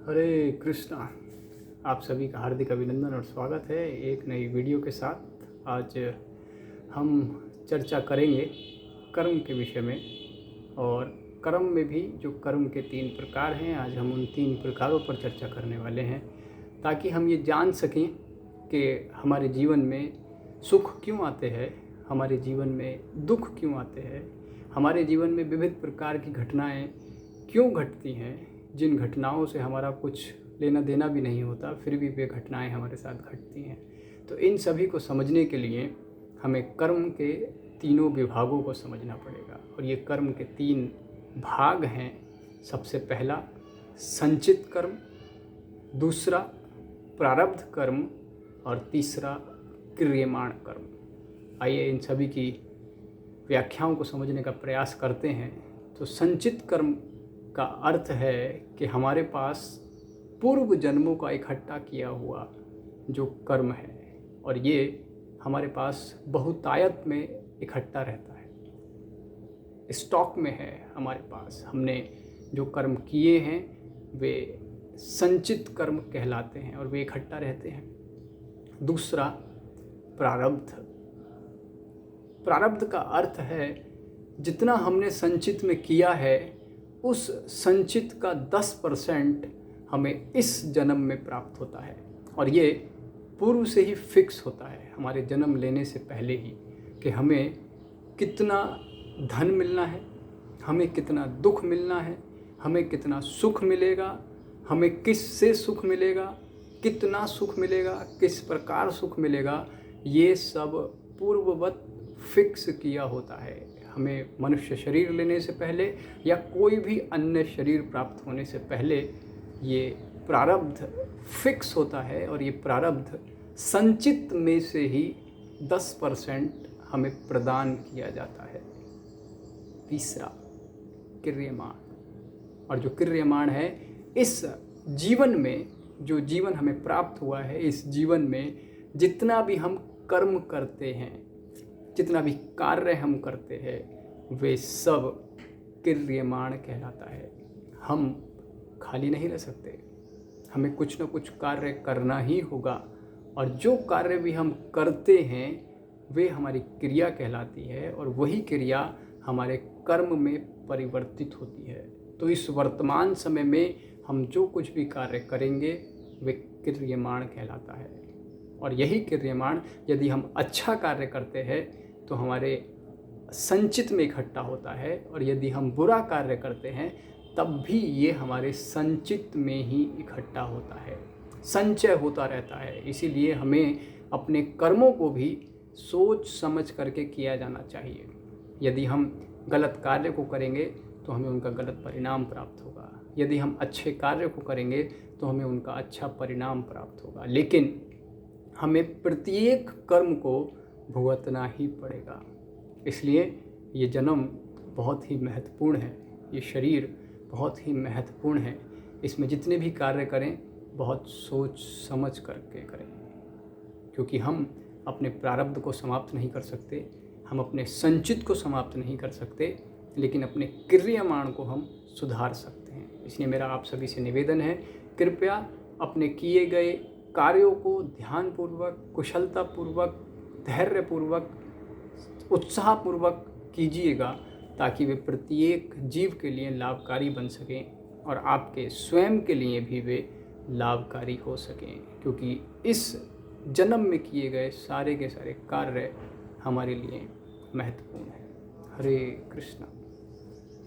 हरे कृष्णा। आप सभी का हार्दिक अभिनंदन और स्वागत है एक नई वीडियो के साथ। आज हम चर्चा करेंगे कर्म के विषय में, और कर्म में भी जो कर्म के 3 प्रकार हैं, आज हम उन 3 प्रकारों पर चर्चा करने वाले हैं, ताकि हम ये जान सकें कि हमारे जीवन में सुख क्यों आते हैं, हमारे जीवन में दुख क्यों आते हैं, हमारे जीवन में विविध प्रकार की घटनाएं क्यों घटती हैं, जिन घटनाओं से हमारा कुछ लेना देना भी नहीं होता, फिर भी वे घटनाएं हमारे साथ घटती हैं। तो इन सभी को समझने के लिए हमें कर्म के तीनों विभागों को समझना पड़ेगा। और ये कर्म के 3 भाग हैं। सबसे पहला संचित कर्म, दूसरा प्रारब्ध कर्म, और तीसरा क्रियमाण कर्म। आइए इन सभी की व्याख्याओं को समझने का प्रयास करते हैं। तो संचित कर्म का अर्थ है कि हमारे पास पूर्व जन्मों का इकट्ठा किया हुआ जो कर्म है, और ये हमारे पास बहुतायत में इकट्ठा रहता है, स्टॉक में है हमारे पास। हमने जो कर्म किए हैं वे संचित कर्म कहलाते हैं और वे इकट्ठा रहते हैं। दूसरा प्रारब्ध। प्रारब्ध का अर्थ है जितना हमने संचित में किया है उस संचित का 10% हमें इस जन्म में प्राप्त होता है, और ये पूर्व से ही फिक्स होता है हमारे जन्म लेने से पहले ही, कि हमें कितना धन मिलना है, हमें कितना दुख मिलना है, हमें कितना सुख मिलेगा, हमें किससे सुख मिलेगा, कितना सुख मिलेगा, किस प्रकार सुख मिलेगा, ये सब पूर्ववत फिक्स किया होता है। हमें मनुष्य शरीर लेने से पहले या कोई भी अन्य शरीर प्राप्त होने से पहले ये प्रारब्ध फिक्स होता है, और ये प्रारब्ध संचित में से ही 10% हमें प्रदान किया जाता है। तीसरा क्रियमाण। और जो क्रियमाण है, इस जीवन में जो जीवन हमें प्राप्त हुआ है, इस जीवन में जितना भी हम कर्म करते हैं, जितना भी कार्य हम करते हैं, वे सब क्रियमाण कहलाता है। हम खाली नहीं रह सकते, हमें कुछ न कुछ कार्य करना ही होगा, और जो कार्य भी हम करते हैं वे हमारी क्रिया कहलाती है, और वही क्रिया हमारे कर्म में परिवर्तित होती है। तो इस वर्तमान समय में हम जो कुछ भी कार्य करेंगे वे क्रियमाण कहलाता है। और यही क्रियमाण यदि हम अच्छा कार्य करते हैं तो हमारे संचित में इकट्ठा होता है, और यदि हम बुरा कार्य करते हैं तब भी ये हमारे संचित में ही इकट्ठा होता है, संचय होता रहता है। इसीलिए हमें अपने कर्मों को भी सोच समझ करके किया जाना चाहिए। यदि हम गलत कार्य को करेंगे तो हमें उनका गलत परिणाम प्राप्त होगा, यदि हम अच्छे कार्य को करेंगे तो हमें उनका अच्छा परिणाम प्राप्त होगा। लेकिन हमें प्रत्येक कर्म को भुगतना ही पड़ेगा। इसलिए ये जन्म बहुत ही महत्वपूर्ण है, ये शरीर बहुत ही महत्वपूर्ण है। इसमें जितने भी कार्य करें बहुत सोच समझ करके करें, क्योंकि हम अपने प्रारब्ध को समाप्त नहीं कर सकते, हम अपने संचित को समाप्त नहीं कर सकते, लेकिन अपने क्रियमाण को हम सुधार सकते हैं। इसलिए मेरा आप सभी से निवेदन है, कृपया अपने किए गए कार्यों को ध्यानपूर्वक, कुशलतापूर्वक, धैर्यपूर्वक, उत्साहपूर्वक कीजिएगा, ताकि वे प्रत्येक जीव के लिए लाभकारी बन सकें और आपके स्वयं के लिए भी वे लाभकारी हो सकें, क्योंकि इस जन्म में किए गए सारे के सारे कार्य हमारे लिए महत्वपूर्ण हैं। हरे कृष्णा।